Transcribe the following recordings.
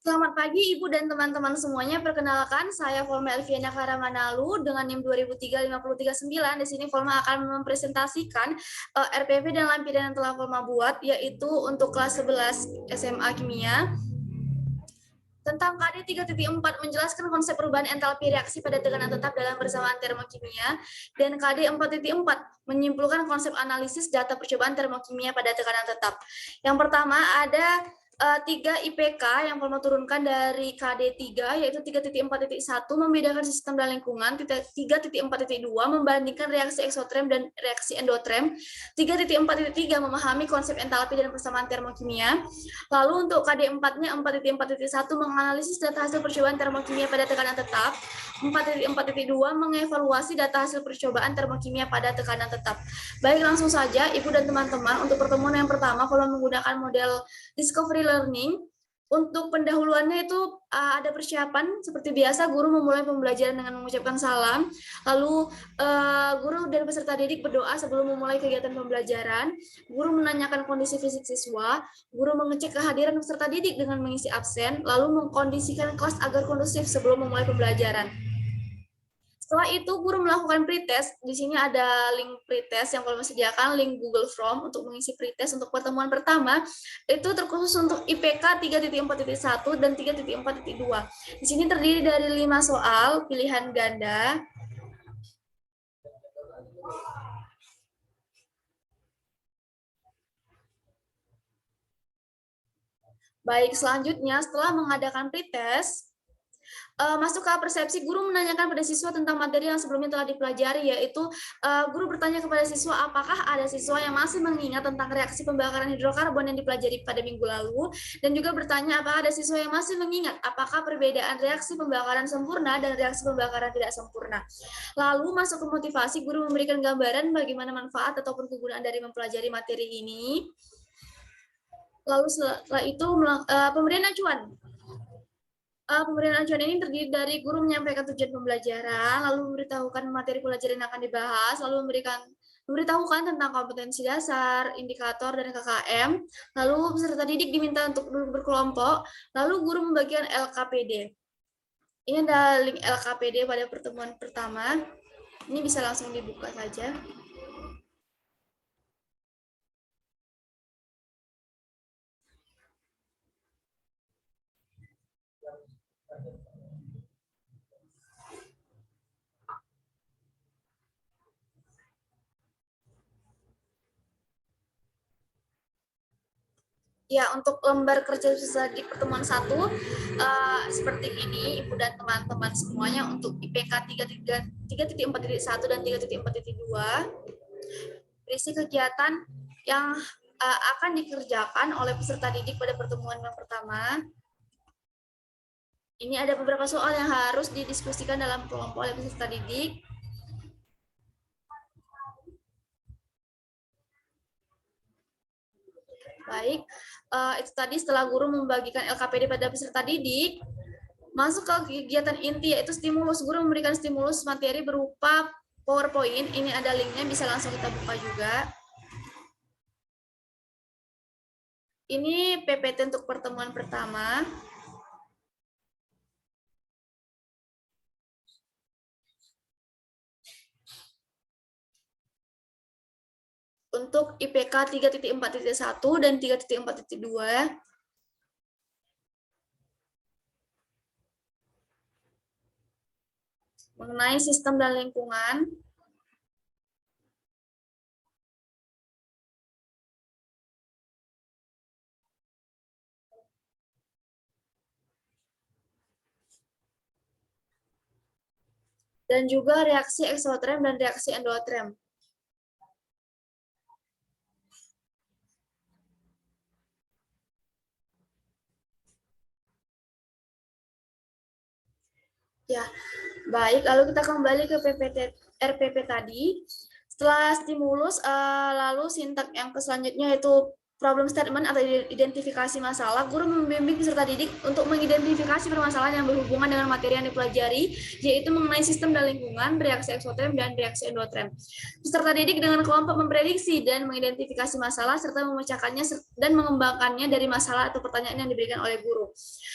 Selamat pagi Ibu dan teman-teman semuanya. Perkenalkan, saya Volma Elviana Karamanalu dengan NIM 2003-5039. Di sini Volma akan mempresentasikan RPP dan lampiran yang telah Volma buat, yaitu untuk kelas 11 SMA Kimia. Tentang KD 3.4 menjelaskan konsep perubahan entalpi reaksi pada tekanan tetap dalam bersamaan termokimia, dan KD 4.4 menyimpulkan konsep analisis data percobaan termokimia pada tekanan tetap. Yang pertama ada 3 IPK yang Volma turunkan dari KD 3, yaitu 3.4.1 membedakan sistem dan lingkungan, 3.4.2 membandingkan reaksi eksotrem dan reaksi endotrem, 3.4.3 memahami konsep entalpi dan persamaan termokimia. Lalu untuk KD 4-nya 4.4.1 menganalisis data hasil percobaan termokimia pada tekanan tetap, 4.4.2 mengevaluasi data hasil percobaan termokimia pada tekanan tetap. Baik, langsung saja Ibu dan teman-teman, untuk pertemuan yang pertama kalau menggunakan model discovery learning. Untuk pendahuluannya itu ada persiapan seperti biasa, guru memulai pembelajaran dengan mengucapkan salam, lalu guru dan peserta didik berdoa sebelum memulai kegiatan pembelajaran. Guru menanyakan kondisi fisik siswa, guru mengecek kehadiran peserta didik dengan mengisi absen, lalu mengkondisikan kelas agar kondusif sebelum memulai pembelajaran. Setelah itu, guru melakukan pretest. Di sini ada link pretest yang kalau sediakan, link Google Form untuk mengisi pretest untuk pertemuan pertama. Itu terkhusus untuk IPK 3.4.1 dan 3.4.2. Di sini terdiri dari 5 soal pilihan ganda. Baik, selanjutnya setelah mengadakan pretest, masuk ke persepsi, guru menanyakan pada siswa tentang materi yang sebelumnya telah dipelajari, yaitu guru bertanya kepada siswa apakah ada siswa yang masih mengingat tentang reaksi pembakaran hidrokarbon yang dipelajari pada minggu lalu, dan juga bertanya apakah ada siswa yang masih mengingat apakah perbedaan reaksi pembakaran sempurna dan reaksi pembakaran tidak sempurna. Lalu masuk ke motivasi, guru memberikan gambaran bagaimana manfaat ataupun kegunaan dari mempelajari materi ini. Lalu setelah itu pemberian acuan. Pemberian acuan ini terdiri dari guru menyampaikan tujuan pembelajaran, lalu memberitahukan materi pelajaran yang akan dibahas, lalu memberitahukan tentang kompetensi dasar, indikator, dan KKM, lalu peserta didik diminta untuk duduk berkelompok, lalu guru membagikan LKPD. Ini ada link LKPD pada pertemuan pertama. Ini bisa langsung dibuka saja. Ya, untuk lembar kerja susah di pertemuan 1 seperti ini, Ibu dan teman-teman semuanya, untuk IPK 3.4.1 dan 3.4.2, berisi kegiatan yang akan dikerjakan oleh peserta didik pada pertemuan yang pertama. Ini ada beberapa soal yang harus didiskusikan dalam kelompok oleh peserta didik. Baik, itu tadi setelah guru membagikan LKPD pada peserta didik, masuk ke kegiatan inti yaitu stimulus. Guru memberikan stimulus materi berupa PowerPoint. Ini ada linknya, bisa langsung kita buka juga. Ini PPT untuk pertemuan pertama. Untuk IPK 3.4.1 dan 3.4.2. Mengenai sistem dan lingkungan. Dan juga reaksi eksotrem dan reaksi endotrem. Ya, baik. Lalu kita kembali ke RPP tadi. Setelah stimulus, lalu sintak yang selanjutnya itu problem statement atau identifikasi masalah, guru membimbing peserta didik untuk mengidentifikasi permasalahan yang berhubungan dengan materi yang dipelajari, yaitu mengenai sistem dan lingkungan, reaksi eksoterm, dan reaksi endoterm. Peserta didik dengan kelompok memprediksi dan mengidentifikasi masalah, serta memecahkannya dan mengembangkannya dari masalah atau pertanyaan yang diberikan oleh guru.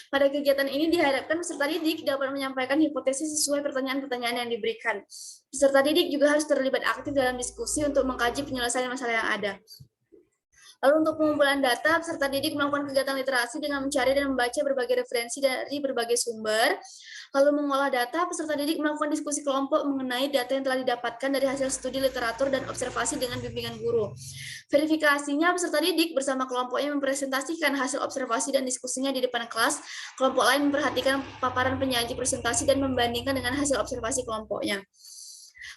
Pada kegiatan ini diharapkan peserta didik dapat menyampaikan hipotesis sesuai pertanyaan-pertanyaan yang diberikan. Peserta didik juga harus terlibat aktif dalam diskusi untuk mengkaji penyelesaian masalah yang ada. Lalu untuk pengumpulan data, peserta didik melakukan kegiatan literasi dengan mencari dan membaca berbagai referensi dari berbagai sumber. Lalu mengolah data, peserta didik melakukan diskusi kelompok mengenai data yang telah didapatkan dari hasil studi literatur dan observasi dengan bimbingan guru. Verifikasinya, peserta didik bersama kelompoknya mempresentasikan hasil observasi dan diskusinya di depan kelas. Kelompok lain memperhatikan paparan penyaji presentasi dan membandingkan dengan hasil observasi kelompoknya.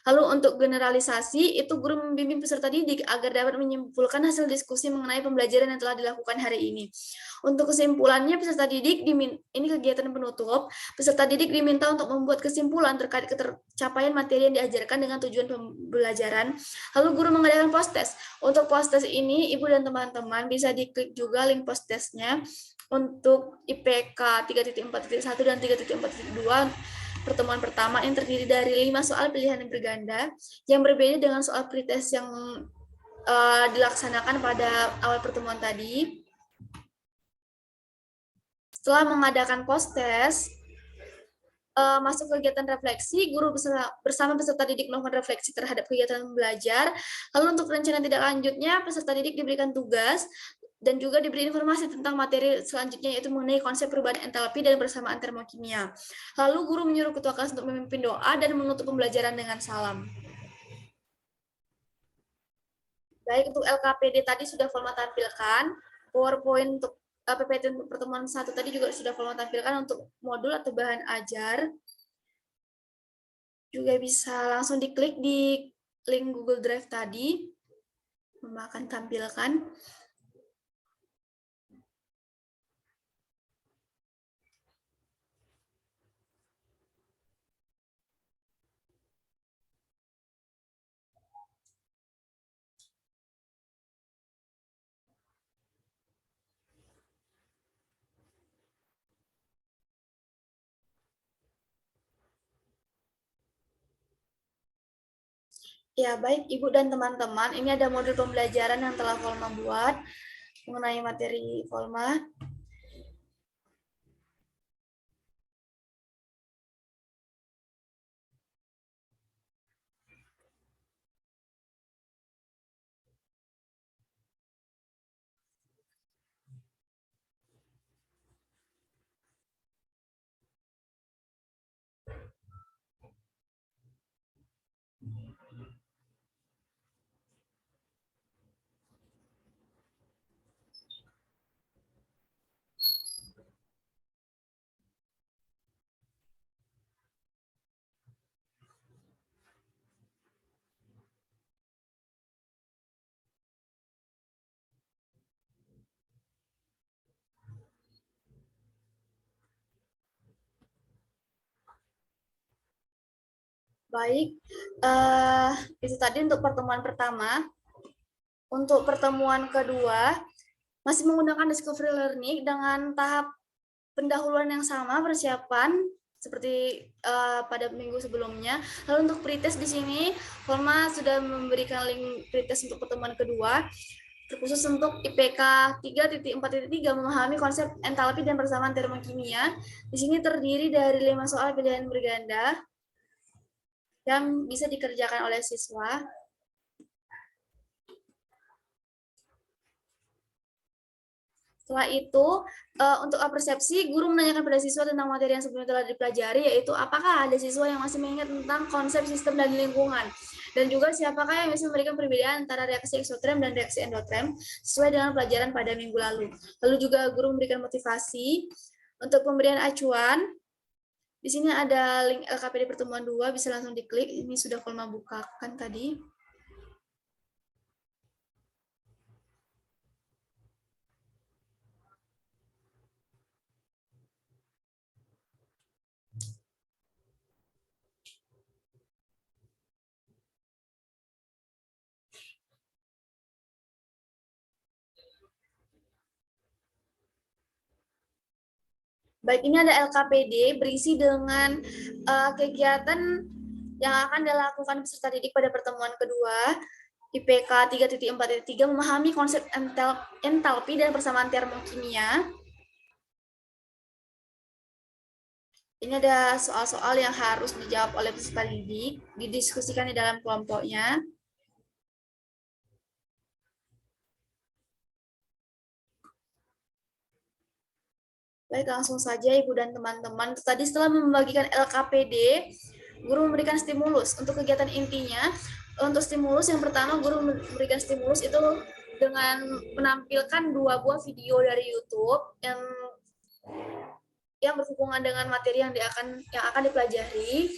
Lalu untuk generalisasi, itu guru membimbing peserta didik agar dapat menyimpulkan hasil diskusi mengenai pembelajaran yang telah dilakukan hari ini. Untuk kesimpulannya, peserta didik, ini kegiatan penutup, peserta didik diminta untuk membuat kesimpulan terkait ketercapaian materi yang diajarkan dengan tujuan pembelajaran. Lalu guru mengadakan post-test. Untuk post-test ini, Ibu dan teman-teman bisa diklik juga link post-testnya untuk IPK 3.4.1 dan 3.4.2 pertemuan pertama yang terdiri dari 5 soal pilihan yang berganda yang berbeda dengan soal pretest yang dilaksanakan pada awal pertemuan tadi. Setelah mengadakan post-test, masuk kegiatan refleksi, guru bersama peserta didik melakukan refleksi terhadap kegiatan belajar. Lalu untuk rencana tidak lanjutnya, peserta didik diberikan tugas dan juga diberi informasi tentang materi selanjutnya, yaitu mengenai konsep perubahan entalpi dan persamaan termokimia. Lalu guru menyuruh ketua kelas untuk memimpin doa dan menutup pembelajaran dengan salam. Baik, untuk LKPD tadi sudah Volma tampilkan, PowerPoint untuk PPT untuk pertemuan 1 tadi juga sudah Volma tampilkan untuk modul atau bahan ajar. Juga bisa langsung diklik di link Google Drive tadi, Mama akan tampilkan. Ya, baik Ibu dan teman-teman, ini ada modul pembelajaran yang telah Volma buat mengenai materi Volma. Baik, itu tadi untuk pertemuan pertama. Untuk pertemuan kedua, masih menggunakan discovery learning dengan tahap pendahuluan yang sama, persiapan seperti pada minggu sebelumnya. Lalu untuk pretest di sini, Forma sudah memberikan link pretest untuk pertemuan kedua, terkhusus untuk IPK 3.4.3 memahami konsep entalpi dan persamaan termokimia. Di sini terdiri dari 5 soal pilihan berganda yang bisa dikerjakan oleh siswa. Setelah itu, untuk persepsi, guru menanyakan pada siswa tentang materi yang sebelumnya telah dipelajari, yaitu apakah ada siswa yang masih mengingat tentang konsep sistem dan lingkungan, dan juga siapakah yang bisa memberikan perbedaan antara reaksi eksoterm dan reaksi endoterm sesuai dengan pelajaran pada minggu lalu. Lalu juga guru memberikan motivasi untuk pemberian acuan. Di sini ada link LKPD pertemuan 2, bisa langsung diklik. Ini sudah Volma bukakan tadi. Baik, ini ada LKPD berisi dengan kegiatan yang akan dilakukan peserta didik pada pertemuan kedua. IPK 3.4.3 memahami konsep entalpi dan persamaan termokimia. Ini ada soal-soal yang harus dijawab oleh peserta didik, didiskusikan di dalam kelompoknya. Baik, langsung saja Ibu dan teman-teman. Tadi setelah membagikan LKPD, guru memberikan stimulus. Untuk kegiatan intinya, untuk stimulus yang pertama guru memberikan stimulus itu dengan menampilkan 2 buah video dari YouTube yang berhubungan dengan materi yang akan dipelajari.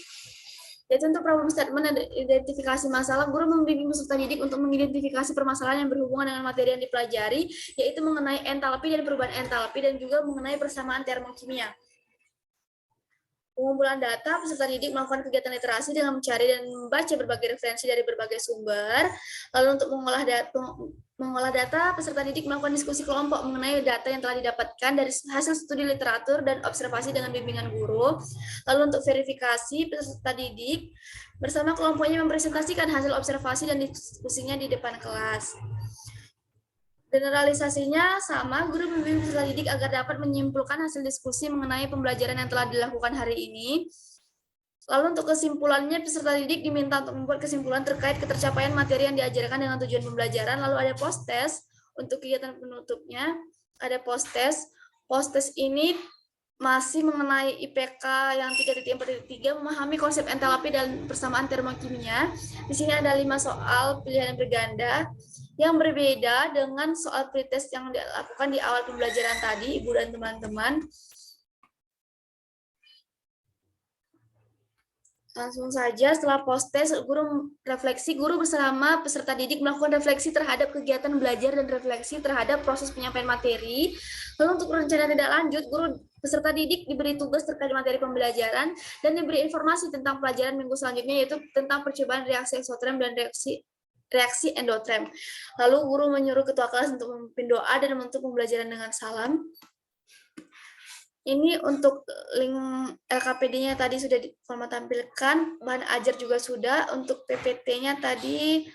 Yaitu untuk problem statement dan identifikasi masalah, guru membimbing peserta didik untuk mengidentifikasi permasalahan yang berhubungan dengan materi yang dipelajari, yaitu mengenai entalpi dan perubahan entalpi dan juga mengenai persamaan termokimia. Pengumpulan data, peserta didik melakukan kegiatan literasi dengan mencari dan membaca berbagai referensi dari berbagai sumber. Lalu untuk mengolah data, peserta didik melakukan diskusi kelompok mengenai data yang telah didapatkan dari hasil studi literatur dan observasi dengan bimbingan guru. Lalu untuk verifikasi, peserta didik bersama kelompoknya mempresentasikan hasil observasi dan diskusinya di depan kelas. Generalisasinya sama, guru membimbing peserta didik agar dapat menyimpulkan hasil diskusi mengenai pembelajaran yang telah dilakukan hari ini. Lalu untuk kesimpulannya, peserta didik diminta untuk membuat kesimpulan terkait ketercapaian materi yang diajarkan dengan tujuan pembelajaran. Lalu ada post-test untuk kegiatan penutupnya. Ada post-test. Post-test ini masih mengenai IPK yang 3.4.3, memahami konsep entalpi dan persamaan termokimia. Di sini ada 5 soal pilihan berganda yang berbeda dengan soal pretest yang dilakukan di awal pembelajaran tadi, Ibu dan teman-teman. Langsung saja setelah post-test, guru bersama peserta didik melakukan refleksi terhadap kegiatan belajar dan refleksi terhadap proses penyampaian materi. Lalu untuk rencana tindak lanjut, guru peserta didik diberi tugas terkait materi pembelajaran dan diberi informasi tentang pelajaran minggu selanjutnya, yaitu tentang percobaan reaksi eksotrem dan reaksi endotrem. Lalu guru menyuruh ketua kelas untuk memimpin doa dan menutup pembelajaran dengan salam. Ini untuk link LKPD-nya tadi sudah Forma tampilkan, bahan ajar juga sudah. Untuk PPT-nya tadi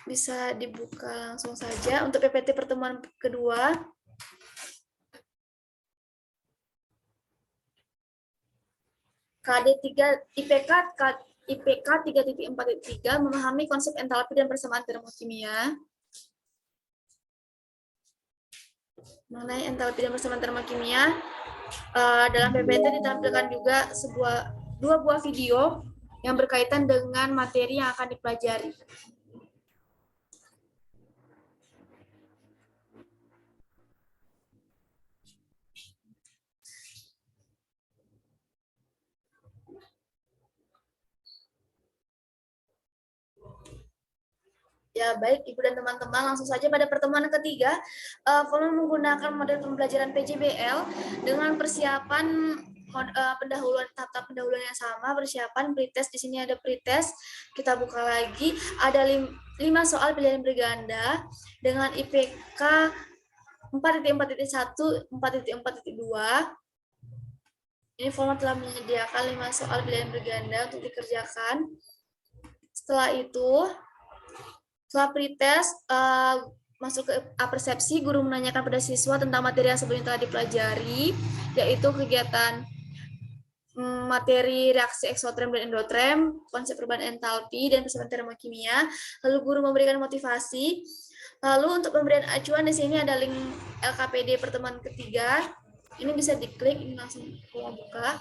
bisa dibuka langsung saja. Untuk PPT pertemuan kedua, KD 3 IPK 3.4.3 memahami konsep entalpi dan persamaan termokimia. Mengenai entalpi dan persamaan termokimia, dalam PPT ditampilkan juga 2 buah video yang berkaitan dengan materi yang akan dipelajari. Ya, baik Ibu dan teman-teman, langsung saja pada pertemuan ketiga, Forma menggunakan model pembelajaran PJBL dengan persiapan pendahuluan, tahap pendahuluan yang sama, persiapan pretest. Di sini ada pretest, kita buka lagi, ada 5 soal pilihan berganda dengan IPK 4.4.1, 4.4.2. Ini Forma telah menyediakan 5 soal pilihan berganda untuk dikerjakan. Setelah itu, setelah pretest, masuk ke persepsi, guru menanyakan pada siswa tentang materi yang sebelumnya telah dipelajari, yaitu kegiatan materi reaksi eksotrem dan endotrem, konsep perubahan entalpi, dan persamaan termokimia. Lalu guru memberikan motivasi. Lalu untuk pemberian acuan, di sini ada link LKPD pertemuan ketiga. Ini bisa diklik, ini langsung buka.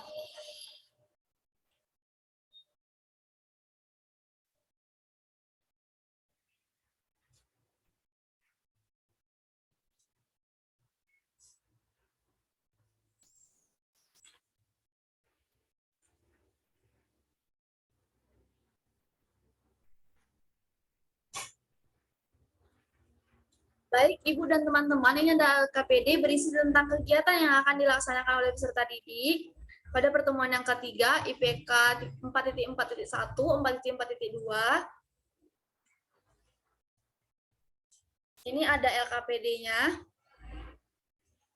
Baik, Ibu dan teman-teman, ini ada KPD berisi tentang kegiatan yang akan dilaksanakan oleh peserta didik pada pertemuan yang ketiga, IPK 4.4.1, 4.4.2. Ini ada LKPD-nya.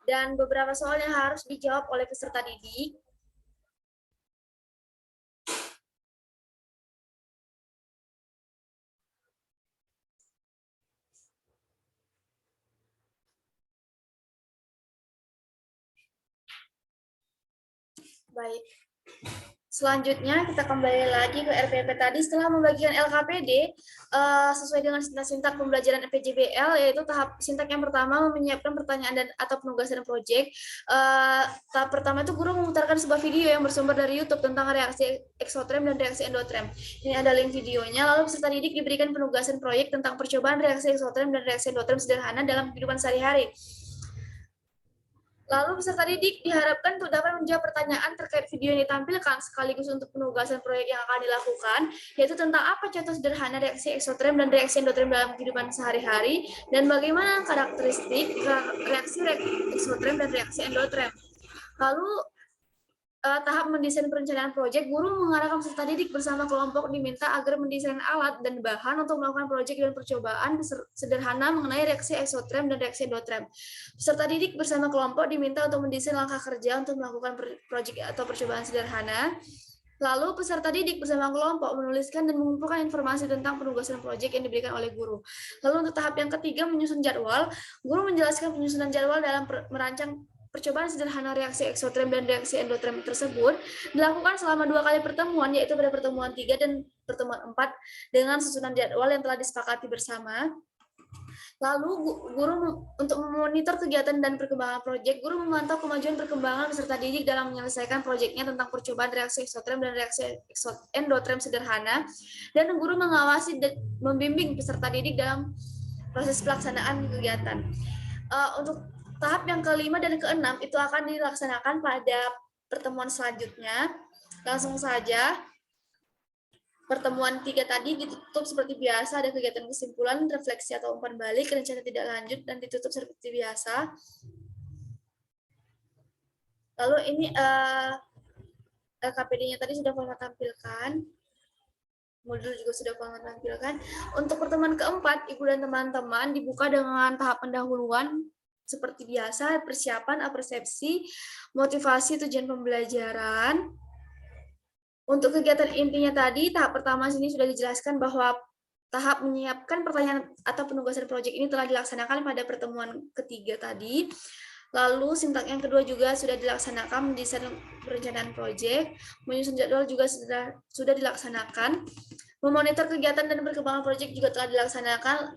Dan beberapa soal yang harus dijawab oleh peserta didik. Baik. Selanjutnya kita kembali lagi ke RPP tadi setelah membagikan LKPD sesuai dengan sintak pembelajaran PJBL, yaitu tahap sintak yang pertama menyiapkan pertanyaan dan atau penugasan proyek. Tahap pertama itu guru memutarkan sebuah video yang bersumber dari YouTube tentang reaksi eksotrem dan reaksi endotrem. Ini ada link videonya. Lalu peserta didik diberikan penugasan proyek tentang percobaan reaksi eksotrem dan reaksi endotrem sederhana dalam kehidupan sehari-hari. Lalu peserta didik diharapkan untuk dapat menjawab pertanyaan terkait video yang ditampilkan sekaligus untuk penugasan proyek yang akan dilakukan, yaitu tentang apa contoh sederhana reaksi eksotrem dan reaksi endotrem dalam kehidupan sehari-hari, dan bagaimana karakteristik reaksi eksotrem dan reaksi endotrem. Lalu tahap mendesain perencanaan proyek, guru mengarahkan peserta didik bersama kelompok diminta agar mendesain alat dan bahan untuk melakukan proyek dan percobaan sederhana mengenai reaksi eksotrem dan reaksi endotrem. Peserta didik bersama kelompok diminta untuk mendesain langkah kerja untuk melakukan proyek atau percobaan sederhana. Lalu peserta didik bersama kelompok menuliskan dan mengumpulkan informasi tentang penugasan proyek yang diberikan oleh guru. Lalu untuk tahap yang ketiga menyusun jadwal, guru menjelaskan penyusunan jadwal dalam merancang percobaan sederhana reaksi eksotrem dan reaksi endotrem tersebut dilakukan selama 2 kali pertemuan, yaitu pada pertemuan 3 dan pertemuan 4 dengan susunan jadwal yang telah disepakati bersama. Lalu guru untuk memonitor kegiatan dan perkembangan proyek, guru memantau kemajuan perkembangan peserta didik dalam menyelesaikan proyeknya tentang percobaan reaksi eksotrem dan reaksi endotrem sederhana, dan guru mengawasi dan membimbing peserta didik dalam proses pelaksanaan kegiatan. Untuk tahap yang kelima dan keenam itu akan dilaksanakan pada pertemuan selanjutnya. Langsung saja. Pertemuan 3 tadi ditutup seperti biasa, ada kegiatan kesimpulan, refleksi atau umpan balik, rencana tidak lanjut, dan ditutup seperti biasa. Lalu ini LKPD-nya tadi sudah Format tampilkan. Modul juga sudah Format tampilkan. Untuk pertemuan keempat, Ibu dan teman-teman dibuka dengan tahap pendahuluan seperti biasa, persiapan, persepsi, motivasi, tujuan pembelajaran. Untuk kegiatan intinya tadi, tahap pertama sini sudah dijelaskan bahwa tahap menyiapkan pertanyaan atau penugasan proyek ini telah dilaksanakan pada pertemuan ketiga tadi. Lalu sintak yang kedua juga sudah dilaksanakan, mendesain perencanaan proyek, menyusun jadwal juga sudah dilaksanakan, memonitor kegiatan dan perkembangan proyek juga telah dilaksanakan.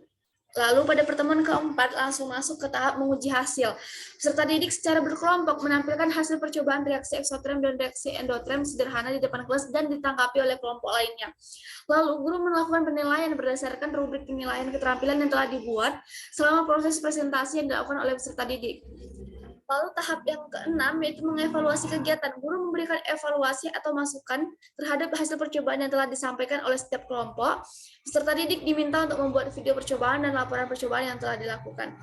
Lalu pada pertemuan keempat langsung masuk ke tahap menguji hasil. Peserta didik secara berkelompok menampilkan hasil percobaan reaksi eksotrem dan reaksi endotrem sederhana di depan kelas dan ditanggapi oleh kelompok lainnya. Lalu guru melakukan penilaian berdasarkan rubrik penilaian keterampilan yang telah dibuat selama proses presentasi yang dilakukan oleh peserta didik. Lalu tahap yang keenam yaitu mengevaluasi kegiatan. Guru memberikan evaluasi atau masukan terhadap hasil percobaan yang telah disampaikan oleh setiap kelompok. Peserta didik diminta untuk membuat video percobaan dan laporan percobaan yang telah dilakukan.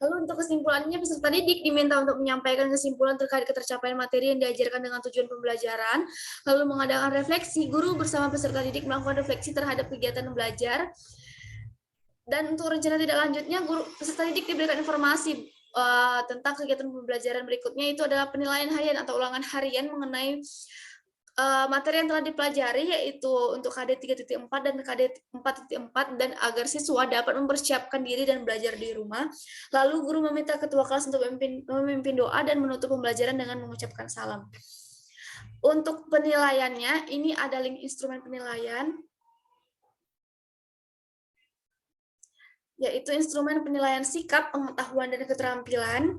Lalu untuk kesimpulannya, peserta didik diminta untuk menyampaikan kesimpulan terkait ketercapaian materi yang diajarkan dengan tujuan pembelajaran, lalu mengadakan refleksi. Guru bersama peserta didik melakukan refleksi terhadap kegiatan belajar. Dan untuk rencana tidak lanjutnya, guru peserta didik diberikan informasi tentang kegiatan pembelajaran berikutnya, itu adalah penilaian harian atau ulangan harian mengenai materi yang telah dipelajari, yaitu untuk KD 3.4 dan KD 4.4, dan agar siswa dapat mempersiapkan diri dan belajar di rumah. Lalu guru meminta ketua kelas untuk memimpin doa dan menutup pembelajaran dengan mengucapkan salam. Untuk penilaiannya, ini ada link instrumen penilaian, yaitu instrumen penilaian sikap, pengetahuan, dan keterampilan.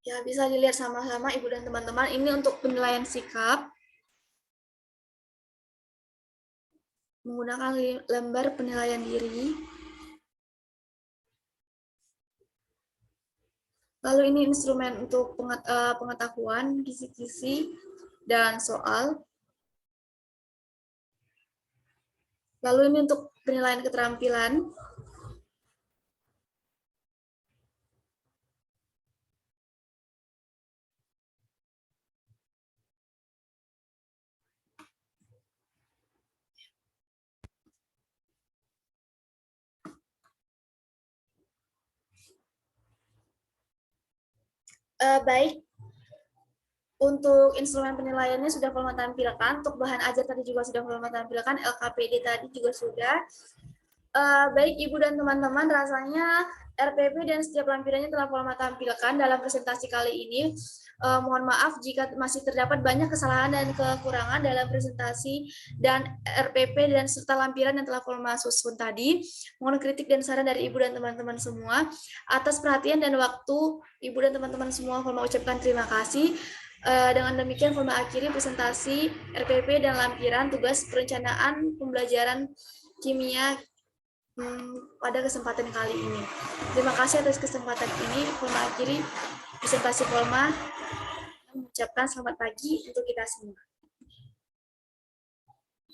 Ya, bisa dilihat sama-sama Ibu dan teman-teman. Ini untuk penilaian sikap. Menggunakan lembar penilaian diri. Lalu ini instrumen untuk pengetahuan, kisi-kisi, dan soal. Lalu ini untuk penilaian keterampilan. Baik, untuk instrumen penilaiannya sudah Volma tampilkan, untuk bahan ajar tadi juga sudah Volma tampilkan, LKPD tadi juga sudah. Baik Ibu dan teman-teman, rasanya RPP dan setiap lampirannya telah Volma tampilkan dalam presentasi kali ini. Mohon maaf jika masih terdapat banyak kesalahan dan kekurangan dalam presentasi dan RPP dan serta lampiran yang telah Volma susun tadi. Mohon kritik dan saran dari Ibu dan teman-teman semua. Atas perhatian dan waktu Ibu dan teman-teman semua, Volma ucapkan terima kasih. Dengan demikian, Volma akhiri presentasi RPP dan lampiran tugas perencanaan pembelajaran kimia pada kesempatan kali ini. Terima kasih atas kesempatan ini. Volma akhiri presentasi Volma, mengucapkan selamat pagi untuk kita semua.